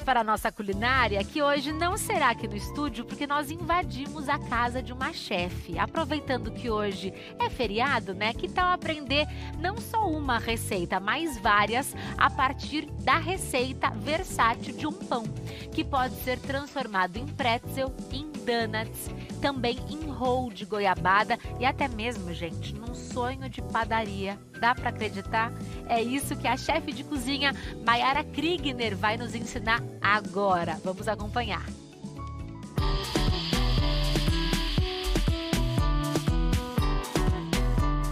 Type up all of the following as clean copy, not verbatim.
para a nossa culinária, que hoje não será aqui no estúdio, porque nós invadimos a casa de uma chefe. Aproveitando que hoje é feriado, né? Que tal aprender não só uma receita, mas várias, a partir da receita versátil de um pão, que pode ser transformado em pretzel, em donuts, também em roll de goiabada e até mesmo, gente, num sonho de padaria. Dá para acreditar? É isso que a chefe de cozinha Mayara Kriegner vai nos ensinar agora. Vamos acompanhar.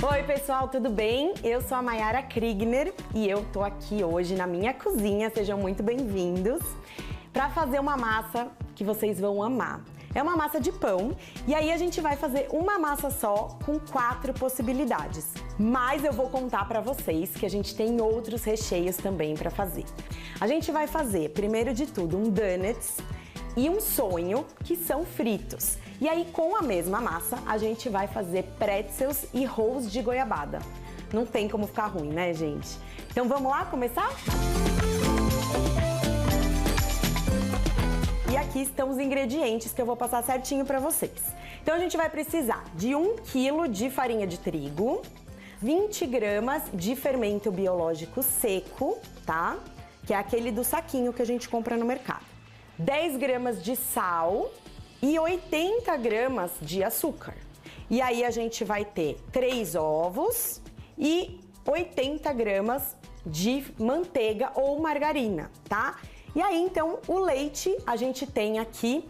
Oi pessoal, tudo bem? Eu sou a Mayara Kriegner e eu tô aqui hoje na minha cozinha, sejam muito bem-vindos, para fazer uma massa que vocês vão amar. É uma massa de pão e aí a gente vai fazer uma massa só com 4 possibilidades. Mas eu vou contar para vocês que a gente tem outros recheios também para fazer. A gente vai fazer, primeiro de tudo, um donuts e um sonho, que são fritos. E aí com a mesma massa a gente vai fazer pretzels e rolls de goiabada. Não tem como ficar ruim, né, gente? Então vamos lá começar? E aqui estão os ingredientes que eu vou passar certinho para vocês. Então a gente vai precisar de 1 kg de farinha de trigo, 20 gramas de fermento biológico seco, tá? Que é aquele do saquinho que a gente compra no mercado. 10 gramas de sal e 80 gramas de açúcar. E aí a gente vai ter 3 ovos e 80 gramas de manteiga ou margarina, tá? E aí, então, o leite, a gente tem aqui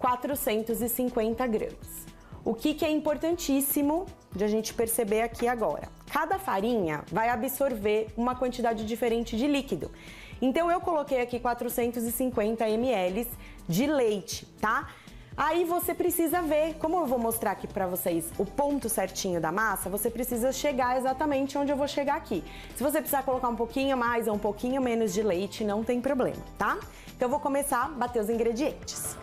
450 gramas. O que é importantíssimo de a gente perceber aqui agora? Cada farinha vai absorver uma quantidade diferente de líquido. Então, eu coloquei aqui 450 ml de leite, tá? Aí você precisa ver, como eu vou mostrar aqui pra vocês o ponto certinho da massa, você precisa chegar exatamente onde eu vou chegar aqui. Se você precisar colocar um pouquinho mais ou um pouquinho menos de leite, não tem problema, tá? Então eu vou começar a bater os ingredientes.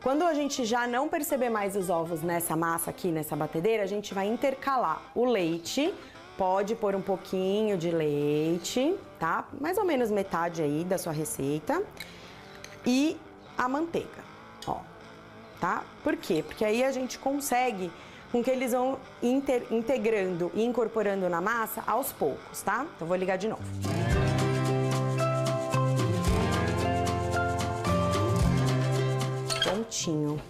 Quando a gente já não perceber mais os ovos nessa massa aqui, nessa batedeira, a gente vai intercalar o leite. Pode pôr um pouquinho de leite, tá? Mais ou menos metade aí da sua receita. E a manteiga, ó, tá? Por quê? Porque aí a gente consegue com que eles vão integrando e incorporando na massa aos poucos, tá? Então vou ligar de novo. Prontinho.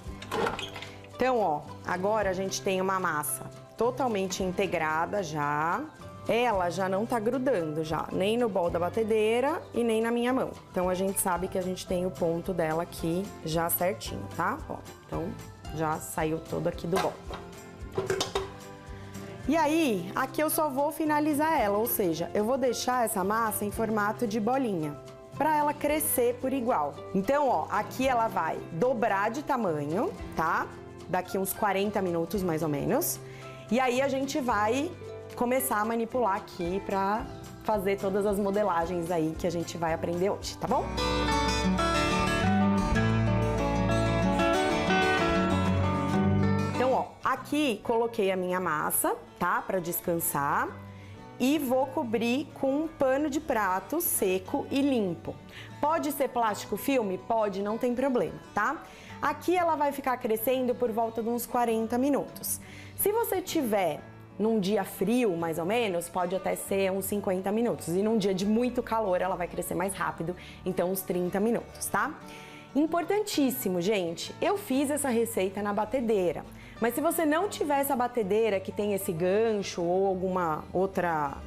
Então, ó, agora a gente tem uma massa totalmente integrada já. Ela já não tá grudando já, nem no bol da batedeira e nem na minha mão. Então a gente sabe que a gente tem o ponto dela aqui já certinho, tá? Ó, então já saiu todo aqui do bol. E aí, aqui eu só vou finalizar ela, ou seja, eu vou deixar essa massa em formato de bolinha, para ela crescer por igual. Então, ó, aqui ela vai dobrar de tamanho, tá? Daqui uns 40 minutos, mais ou menos. E aí a gente vai começar a manipular aqui para fazer todas as modelagens aí que a gente vai aprender hoje, tá bom? Então, ó, aqui coloquei a minha massa, tá? Para descansar. E vou cobrir com um pano de prato seco e limpo. Pode ser plástico filme? Pode, não tem problema, tá? Aqui ela vai ficar crescendo por volta de uns 40 minutos. Se você tiver num dia frio, mais ou menos, pode até ser uns 50 minutos. E num dia de muito calor, ela vai crescer mais rápido, então uns 30 minutos, tá? Importantíssimo, gente, eu fiz essa receita na batedeira. Mas se você não tiver essa batedeira que tem esse gancho ou uma outra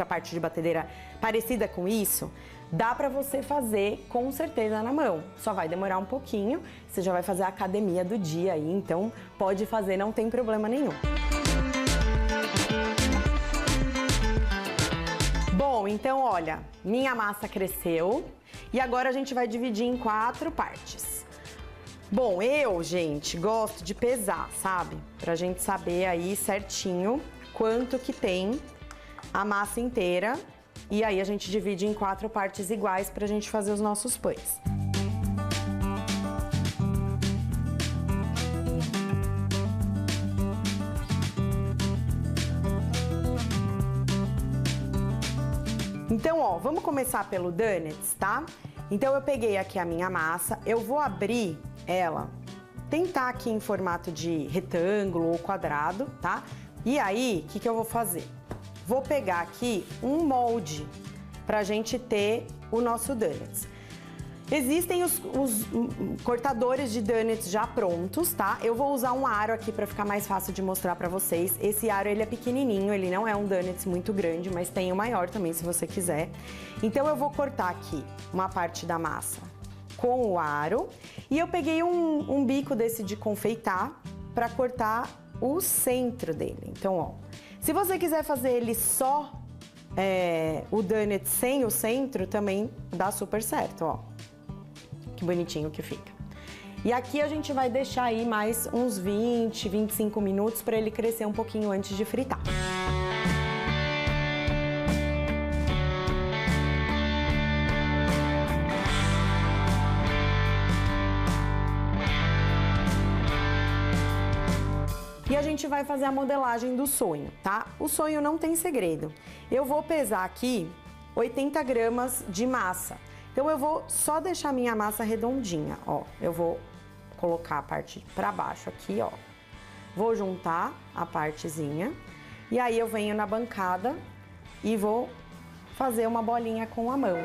parte de batedeira parecida com isso, dá pra você fazer com certeza na mão. Só vai demorar um pouquinho, você já vai fazer a academia do dia aí, então pode fazer, não tem problema nenhum. Bom, então olha, minha massa cresceu e agora a gente vai dividir em 4 partes. Bom, eu, gente, gosto de pesar, sabe? Pra gente saber aí certinho quanto que tem a massa inteira e aí a gente divide em 4 partes iguais pra gente fazer os nossos pães. Então, ó, vamos começar pelo donuts, tá? Então eu peguei aqui a minha massa, eu vou abrir ela, tentar aqui em formato de retângulo ou quadrado, tá? E aí, o que eu vou fazer? Vou pegar aqui um molde pra gente ter o nosso donuts. Existem os cortadores de donuts já prontos, tá? Eu vou usar um aro aqui pra ficar mais fácil de mostrar pra vocês. Esse aro, ele é pequenininho, ele não é um donuts muito grande, mas tem o maior também, se você quiser. Então, eu vou cortar aqui uma parte da massa com o aro. E eu peguei um bico desse de confeitar pra cortar o centro dele. Então, ó, se você quiser fazer ele só o donut sem o centro, também dá super certo, ó. Que bonitinho que fica. E aqui a gente vai deixar aí mais uns 20, 25 minutos para ele crescer um pouquinho antes de fritar. E a gente vai fazer a modelagem do sonho, tá? O sonho não tem segredo. Eu vou pesar aqui 80 gramas de massa. Então, eu vou só deixar a minha massa redondinha, ó. Eu vou colocar a parte pra baixo aqui, ó. Vou juntar a partezinha. E aí, eu venho na bancada e vou fazer uma bolinha com a mão.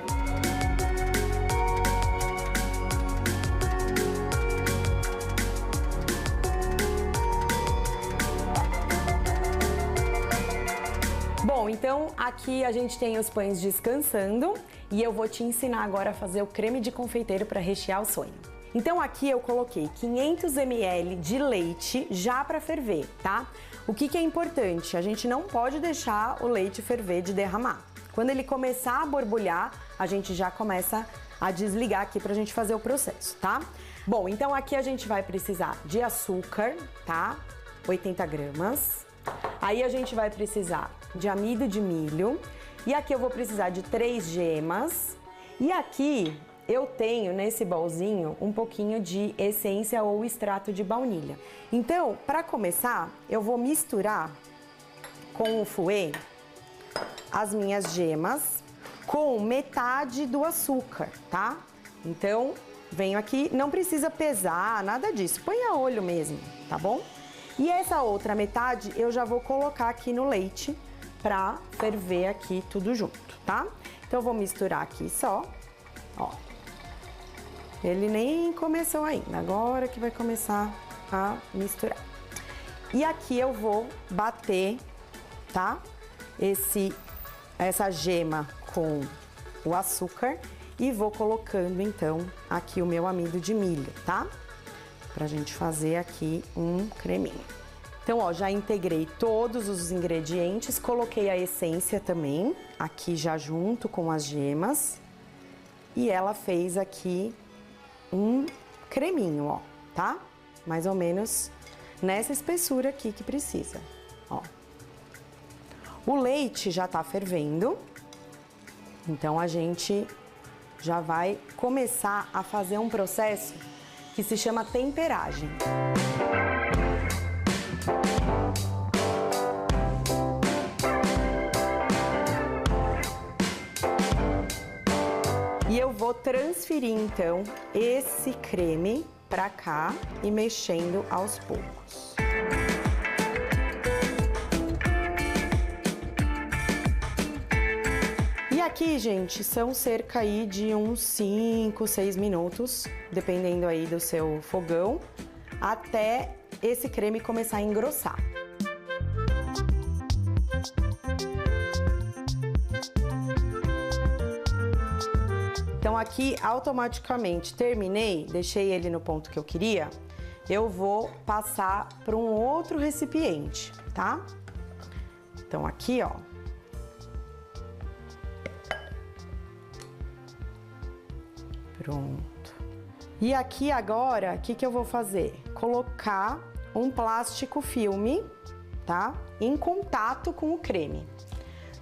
Bom, então aqui a gente tem os pães descansando e eu vou te ensinar agora a fazer o creme de confeiteiro para rechear o sonho. Então aqui eu coloquei 500 ml de leite já para ferver, tá? O que é importante? A gente não pode deixar o leite ferver de derramar. Quando ele começar a borbulhar, a gente já começa a desligar aqui pra gente fazer o processo, tá? Bom, então aqui a gente vai precisar de açúcar, tá? 80 gramas. Aí a gente vai precisar de amido de milho. E aqui eu vou precisar de 3 gemas. E aqui eu tenho nesse bolzinho um pouquinho de essência ou extrato de baunilha. Então, para começar, eu vou misturar com o fouet as minhas gemas com metade do açúcar, tá? Então, venho aqui, não precisa pesar, nada disso, põe a olho mesmo, tá bom? E essa outra metade eu já vou colocar aqui no leite pra ferver aqui tudo junto, tá? Então, eu vou misturar aqui só, ó. Ele nem começou ainda, agora que vai começar a misturar. E aqui eu vou bater, tá? Essa gema com o açúcar e vou colocando, então, aqui o meu amido de milho, tá? Pra gente fazer aqui um creminho. Então, ó, já integrei todos os ingredientes, coloquei a essência também, aqui já junto com as gemas. E ela fez aqui um creminho, ó, tá? Mais ou menos nessa espessura aqui que precisa, ó. O leite já tá fervendo, então a gente já vai começar a fazer um processo que se chama temperagem. E eu vou transferir, então, esse creme pra cá e mexendo aos poucos. E aqui, gente, são cerca aí de uns 5, 6 minutos, dependendo aí do seu fogão, até esse creme começar a engrossar. Então aqui, automaticamente, terminei, deixei ele no ponto que eu queria, eu vou passar para um outro recipiente, tá? Então aqui, ó. Pronto. E aqui agora, o que que eu vou fazer? Colocar um plástico filme, tá? Em contato com o creme.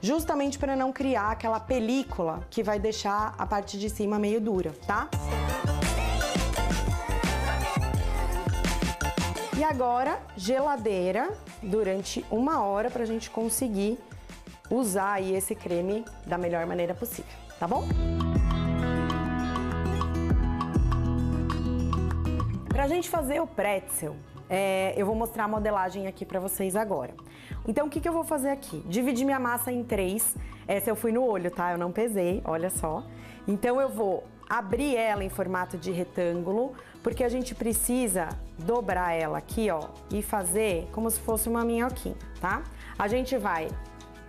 justamente para não criar aquela película que vai deixar a parte de cima meio dura, tá? E agora, geladeira durante 1 hora pra gente conseguir usar aí esse creme da melhor maneira possível, tá bom? Pra gente fazer o pretzel, eu vou mostrar a modelagem aqui pra vocês agora. Então, o que eu vou fazer aqui? Dividir minha massa em 3. Essa eu fui no olho, tá? Eu não pesei, olha só. Então, eu vou abrir ela em formato de retângulo, porque a gente precisa dobrar ela aqui, ó, e fazer como se fosse uma minhoquinha, tá? A gente vai,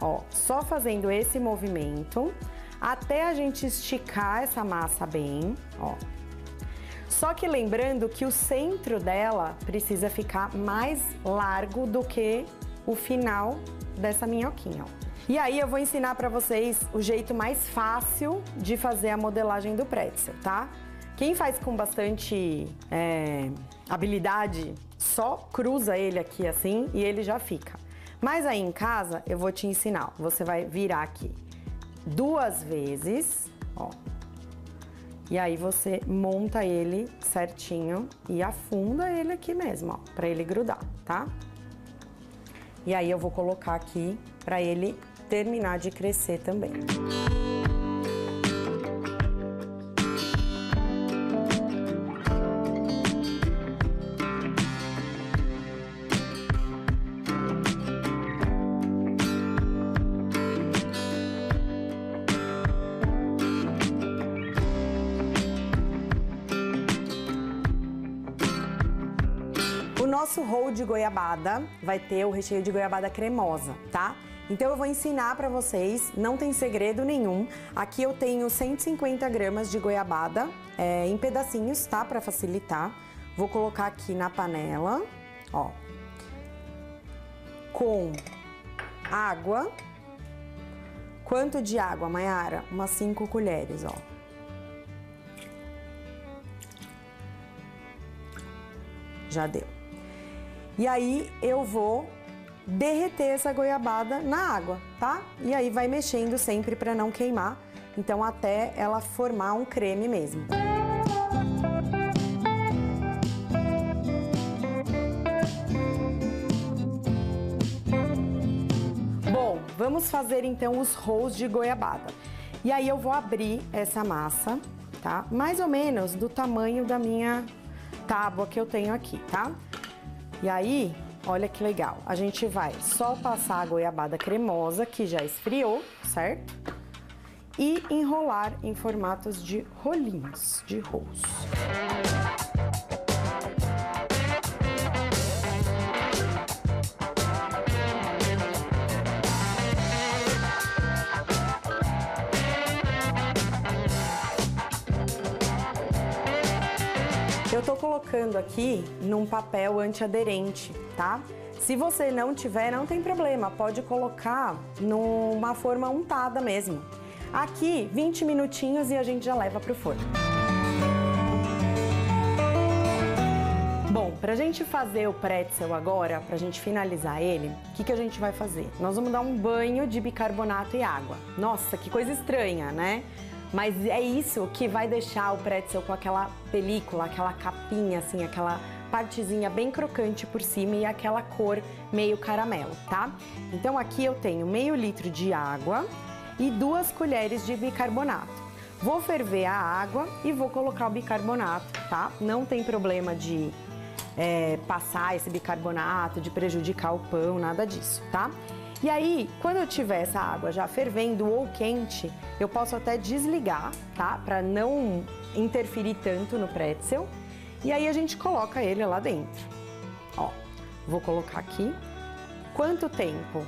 ó, só fazendo esse movimento até a gente esticar essa massa bem, ó. Só que lembrando que o centro dela precisa ficar mais largo do que o final dessa minhoquinha, ó. E aí eu vou ensinar pra vocês o jeito mais fácil de fazer a modelagem do pretzel, tá? Quem faz com bastante habilidade, só cruza ele aqui assim e ele já fica. Mas aí em casa eu vou te ensinar. Você vai virar aqui 2 vezes, ó. E aí você monta ele certinho e afunda ele aqui mesmo, ó, pra ele grudar, tá? E aí eu vou colocar aqui pra ele terminar de crescer também. O nosso roll de goiabada vai ter o recheio de goiabada cremosa, tá? Então eu vou ensinar pra vocês, não tem segredo nenhum. Aqui eu tenho 150 gramas de goiabada em pedacinhos, tá? Pra facilitar. Vou colocar aqui na panela, ó. Com água. Quanto de água, Mayara? Umas 5 colheres, ó. Já deu. E aí eu vou derreter essa goiabada na água, tá? E aí vai mexendo sempre para não queimar, então até ela formar um creme mesmo. Bom, vamos fazer então os rolls de goiabada. E aí eu vou abrir essa massa, tá? Mais ou menos do tamanho da minha tábua que eu tenho aqui, tá? E aí, olha que legal, a gente vai só passar a goiabada cremosa, que já esfriou, certo? E enrolar em formatos de rolinhos, de rolls. Eu tô colocando aqui num papel antiaderente, tá? Se você não tiver, não tem problema, pode colocar numa forma untada mesmo. Aqui, 20 minutinhos e a gente já leva pro forno. Bom, pra gente fazer o pretzel agora, pra gente finalizar ele, o que a gente vai fazer? Nós vamos dar um banho de bicarbonato e água. Nossa, que coisa estranha, né? Mas é isso que vai deixar o pretzel com aquela película, aquela capinha, assim, aquela partezinha bem crocante por cima e aquela cor meio caramelo, tá? Então aqui eu tenho meio litro de água e 2 colheres de bicarbonato. Vou ferver a água e vou colocar o bicarbonato, tá? Não tem problema de passar esse bicarbonato, de prejudicar o pão, nada disso, tá? E aí, quando eu tiver essa água já fervendo ou quente, eu posso até desligar, tá? Pra não interferir tanto no pretzel. E aí a gente coloca ele lá dentro. Ó, vou colocar aqui. Quanto tempo?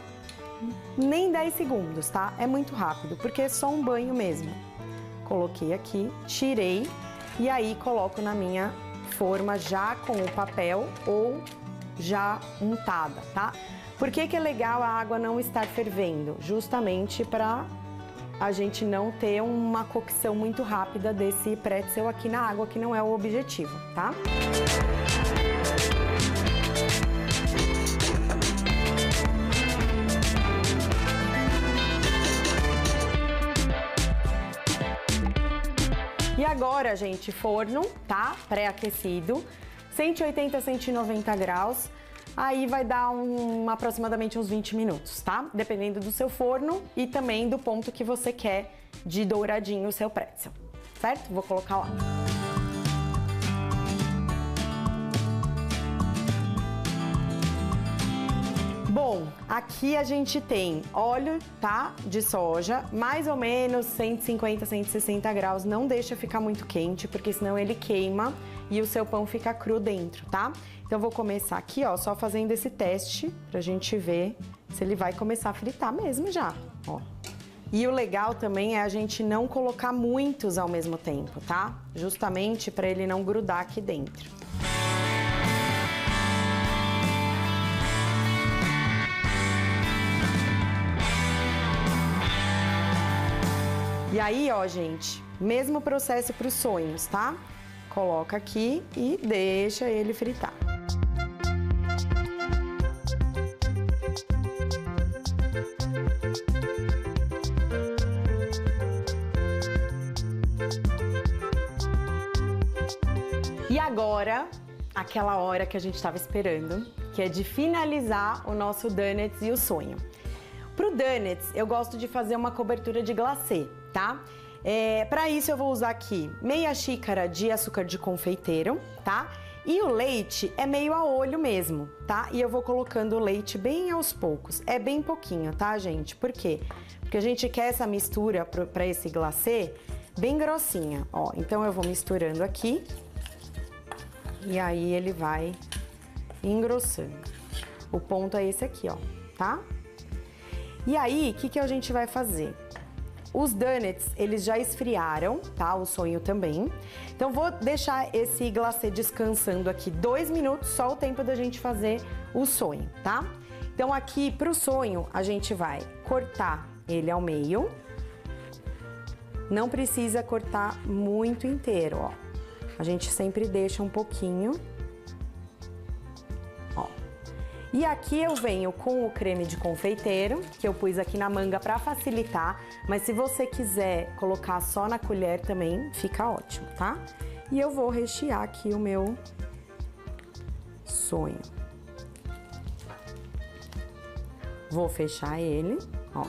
Nem 10 segundos, tá? É muito rápido, porque é só um banho mesmo. Coloquei aqui, tirei e aí coloco na minha forma já com o papel ou já untada, tá? Por que é legal a água não estar fervendo? Justamente para a gente não ter uma cocção muito rápida desse pretzel aqui na água, que não é o objetivo, tá? E agora, gente, forno, tá? Pré-aquecido, 180, 190 graus. Aí vai dar aproximadamente uns 20 minutos, tá? Dependendo do seu forno e também do ponto que você quer de douradinho o seu pretzel, certo? Vou colocar lá. Bom, aqui a gente tem óleo, tá? De soja, mais ou menos 150, 160 graus. Não deixa ficar muito quente, porque senão ele queima e o seu pão fica cru dentro, tá? Então eu vou começar aqui, ó, só fazendo esse teste pra gente ver se ele vai começar a fritar mesmo já, ó. E o legal também é a gente não colocar muitos ao mesmo tempo, tá? Justamente pra ele não grudar aqui dentro. E aí, ó, gente, mesmo processo para os sonhos, tá? Coloca aqui e deixa ele fritar. E agora, aquela hora que a gente estava esperando, que é de finalizar o nosso donuts e o sonho. Pro donuts, eu gosto de fazer uma cobertura de glacê, tá? Para isso eu vou usar aqui meia xícara de açúcar de confeiteiro, tá? E o leite é meio a olho mesmo, tá? E eu vou colocando o leite bem aos poucos. É bem pouquinho, tá, gente? Por quê? Porque a gente quer essa mistura para esse glacê bem grossinha, ó. Então eu vou misturando aqui e aí ele vai engrossando. O ponto é esse aqui, ó, tá? E aí, o que a gente vai fazer? Os donuts, eles já esfriaram, tá? O sonho também. Então, vou deixar esse glacê descansando aqui 2 minutos, só o tempo da gente fazer o sonho, tá? Então, aqui pro sonho, a gente vai cortar ele ao meio. Não precisa cortar muito inteiro, ó. A gente sempre deixa um pouquinho. Ó. E aqui eu venho com o creme de confeiteiro, que eu pus aqui na manga para facilitar, mas se você quiser colocar só na colher também, fica ótimo, tá? E eu vou rechear aqui o meu sonho. Vou fechar ele, ó.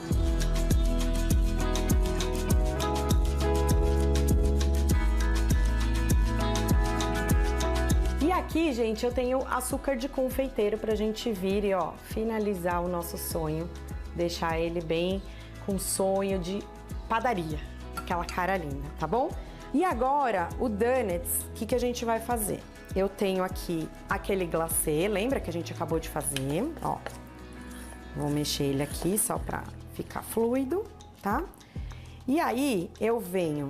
E aqui, gente, eu tenho açúcar de confeiteiro pra gente vir e, ó, finalizar o nosso sonho. Deixar ele bem com sonho de padaria. Aquela cara linda, tá bom? E agora, o donuts, o que a gente vai fazer? Eu tenho aqui aquele glacê, lembra que a gente acabou de fazer? Ó, vou mexer ele aqui só pra ficar fluido, tá? E aí, eu venho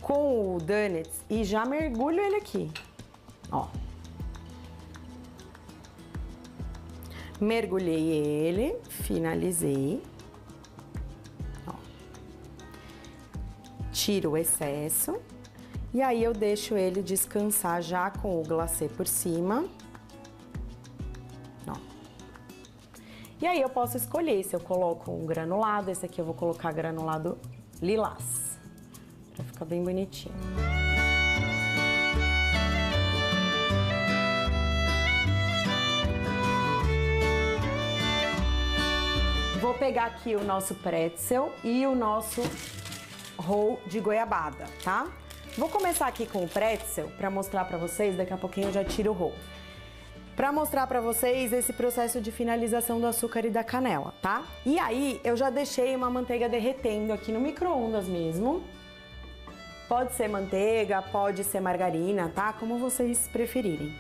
com o donuts e já mergulho ele aqui. Ó, mergulhei ele, finalizei, ó. Tiro o excesso e aí eu deixo ele descansar já com o glacê por cima, ó. E aí eu posso escolher se eu coloco um granulado, esse aqui eu vou colocar granulado lilás, pra ficar bem bonitinho. Vou pegar aqui o nosso pretzel e o nosso roll de goiabada, tá? Vou começar aqui com o pretzel para mostrar para vocês, daqui a pouquinho eu já tiro o roll. Para mostrar para vocês esse processo de finalização do açúcar e da canela, tá? E aí eu já deixei uma manteiga derretendo aqui no micro-ondas mesmo. Pode ser manteiga, pode ser margarina, tá? Como vocês preferirem.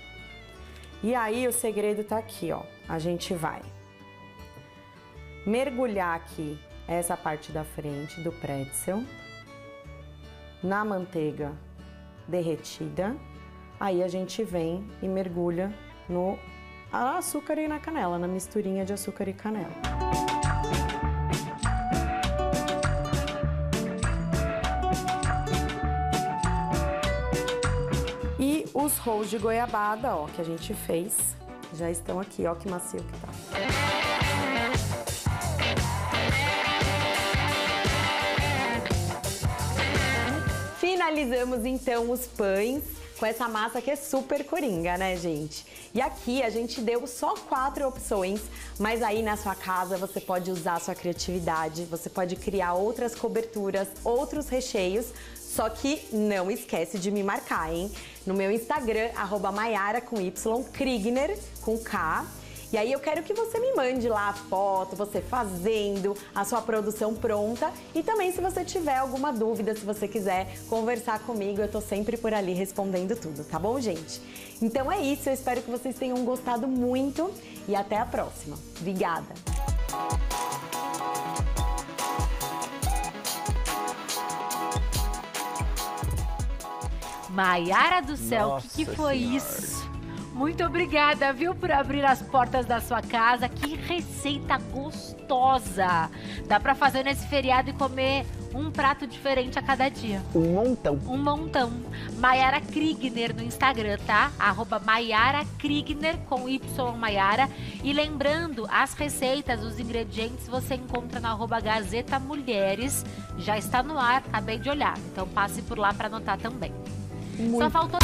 E aí o segredo tá aqui, ó. A gente vai mergulhar aqui essa parte da frente do pretzel na manteiga derretida. Aí a gente vem e mergulha no açúcar e na canela, na misturinha de açúcar e canela. E os rolls de goiabada, ó, que a gente fez, já estão aqui, ó, que macio que tá. Finalizamos então os pães com essa massa que é super coringa, né, gente? E aqui a gente deu só 4 opções, mas aí na sua casa você pode usar a sua criatividade, você pode criar outras coberturas, outros recheios, só que não esquece de me marcar, hein? No meu Instagram, @Maiara com Y, Krigner com K. E aí eu quero que você me mande lá a foto, você fazendo, a sua produção pronta. E também se você tiver alguma dúvida, se você quiser conversar comigo, eu tô sempre por ali respondendo tudo, tá bom, gente? Então é isso, eu espero que vocês tenham gostado muito e até a próxima. Obrigada! Maiara do céu, o que foi isso? Muito obrigada, viu, por abrir as portas da sua casa. Que receita gostosa! Dá pra fazer nesse feriado e comer um prato diferente a cada dia. Um montão. Um montão. Maiara Krigner no Instagram, tá? @Maiara Krigner com Y Maiara. E lembrando, as receitas, os ingredientes você encontra na @Gazeta Mulheres. Já está no ar, acabei de olhar. Então passe por lá para anotar também. Só faltou...